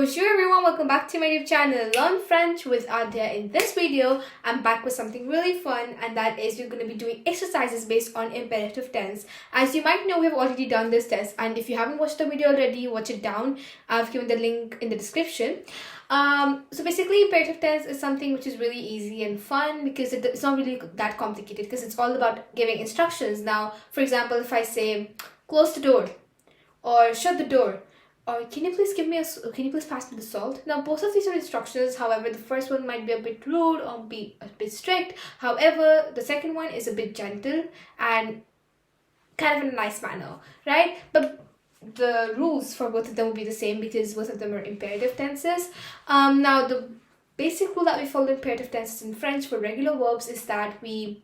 Bonjour everyone, welcome back to my YouTube channel Learn French with Adhya. In this video, I'm back with something really fun, and that is we're going to be doing exercises based on imperative tense. As you might know, we've already done this test, and if you haven't watched the video already, watch it down. I've given the link in the description. So basically, imperative tense is something which is really easy and fun because it's not really that complicated, because it's all about giving instructions. Now, for example, if I say close the door or shut the door, or can you please pass me the salt? Now, both of these are instructions. However, the first one might be a bit rude or be a bit strict. However, the second one is a bit gentle and kind of in a nice manner, right? But the rules for both of them will be the same because both of them are imperative tenses. Now, the basic rule that we follow in imperative tenses in French for regular verbs is that we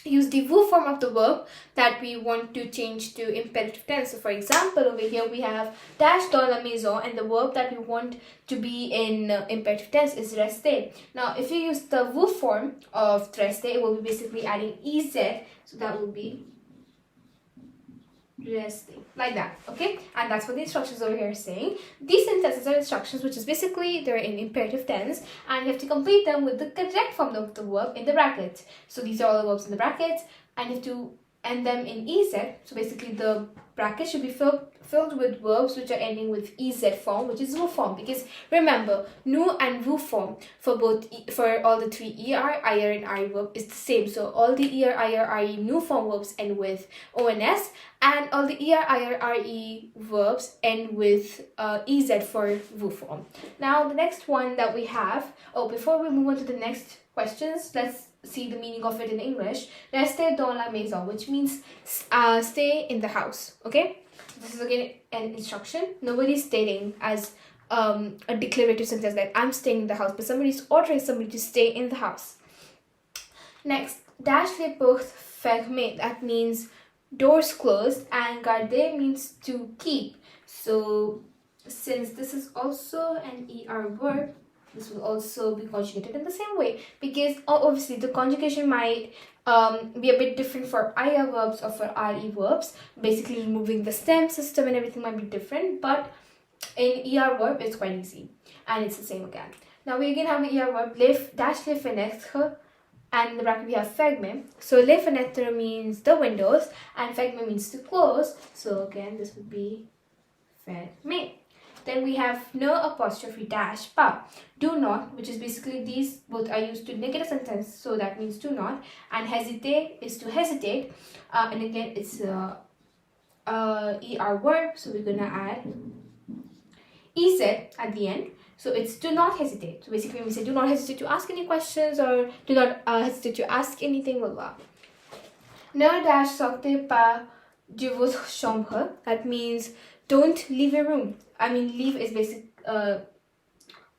use the vous form of the verb that we want to change to imperative tense. So for example, over here we have dash dans la maison, and the verb that we want to be in imperative tense is rester. Now if you use the vous form of rester, it will be basically adding ez, so that will be resting, like that, okay? And that's what the instructions over here are saying. These sentences are instructions, which is basically they're in imperative tense, and you have to complete them with the correct form of the verb in the brackets. So these are all the verbs in the brackets, and you have to end them in ez. So basically the bracket should be filled with verbs which are ending with ez form, which is vous form, because remember, nous and vous form for all the three er, ir, and re verb is the same. So all the er, ir, re nous form verbs end with ons, and all the er, ir, re verbs end with ez for vous form. Now the next one that we have, before we move on to the next questions, let's see the meaning of it in English. Rester dans la maison, which means stay in the house, okay? This is again an instruction. Nobody's stating as a declarative sentence like I'm staying in the house, but somebody's ordering somebody to stay in the house. Next, dash les portes fermées, that means doors closed, and garder means to keep. So since this is also an er verb, this will also be conjugated in the same way, because obviously the conjugation might be a bit different for ir verbs or for re verbs. Basically removing the stem system and everything might be different, but in er verb it's quite easy, and it's the same again. Now we again have the er verb dash les fenêtres, and in the bracket we have fermer. So les fenêtres means the windows, and fermer means to close. So again this would be fermer. Then we have no apostrophe dash pas, do not, which is basically these both are used to negate a sentence, so that means do not, and hesitate is to hesitate, and again it's a er verb, so we're gonna add ez at the end. So it's do not hesitate. So basically when we say do not hesitate to ask any questions, or do not hesitate to ask anything, blah. Ne dash sortez pas de votre chambre, that means don't leave your room. I mean, leave is basic.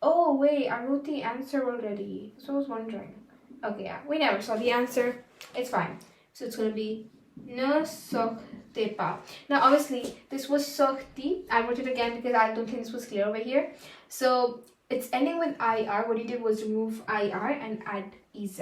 Oh wait, I wrote the answer already, so I was wondering. Okay, yeah, we never saw the answer. It's fine. So it's gonna be ne sortez pas. Now obviously this was sorti. I wrote it again because I don't think this was clear over here. So it's ending with ir. What you did was remove ir and add ez.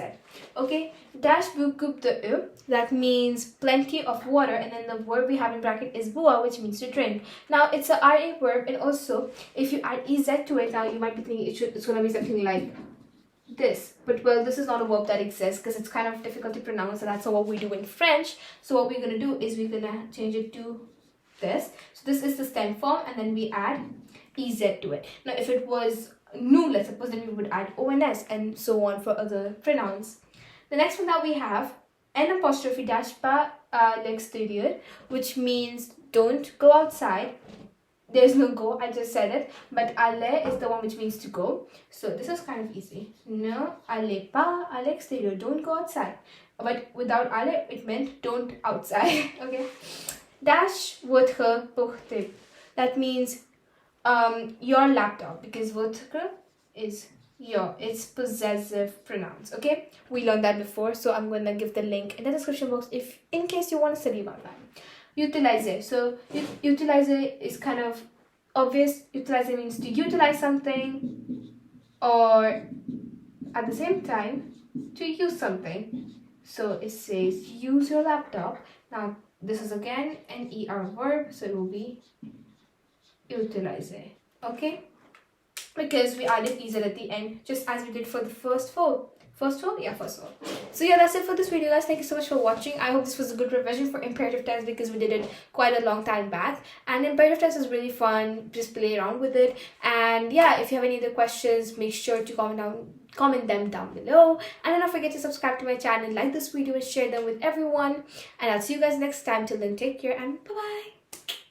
Okay, dash beaucoup de that means plenty of water, and then the verb we have in bracket is boire, which means to drink. Now it's a ra verb, and also if you add ez to it, now you might be thinking it's gonna be something like this, but well, this is not a verb that exists because it's kind of difficult to pronounce, and that's not what we do in French. So what we're gonna do is we're gonna change it to this. So this is the stem form, and then we add ez to it. Now if it was nous, let's suppose, then we would add ons, and so on for other pronouns. The next one that we have an apostrophe dash pas à l'extérieur, which means don't go outside. There's no go, I just said it, but aller is the one which means to go. So this is kind of easy. Ne allez pas à l'extérieur, don't go outside. But without aller, it meant don't outside. Okay. Dash votre portable, that means your laptop, because votre is your, it's possessive pronouns. Okay, we learned that before, so I'm gonna give the link in the description box if in case you want to study about that. Utiliser, so utiliser is kind of obvious. Utiliser means to utilize something, or at the same time to use something. So it says use your laptop. Now this is again an er verb, so it will be utiliser. Okay, because we added easel at the end, just as we did for the first four. First four? Yeah, first four. So yeah, that's it for this video, guys. Thank you so much for watching. I hope this was a good revision for imperative tense because we did it quite a long time back. And imperative tense is really fun. Just play around with it. And yeah, if you have any other questions, make sure to comment them down below. And don't forget to subscribe to my channel, like this video, and share them with everyone. And I'll see you guys next time. Till then, take care and bye-bye.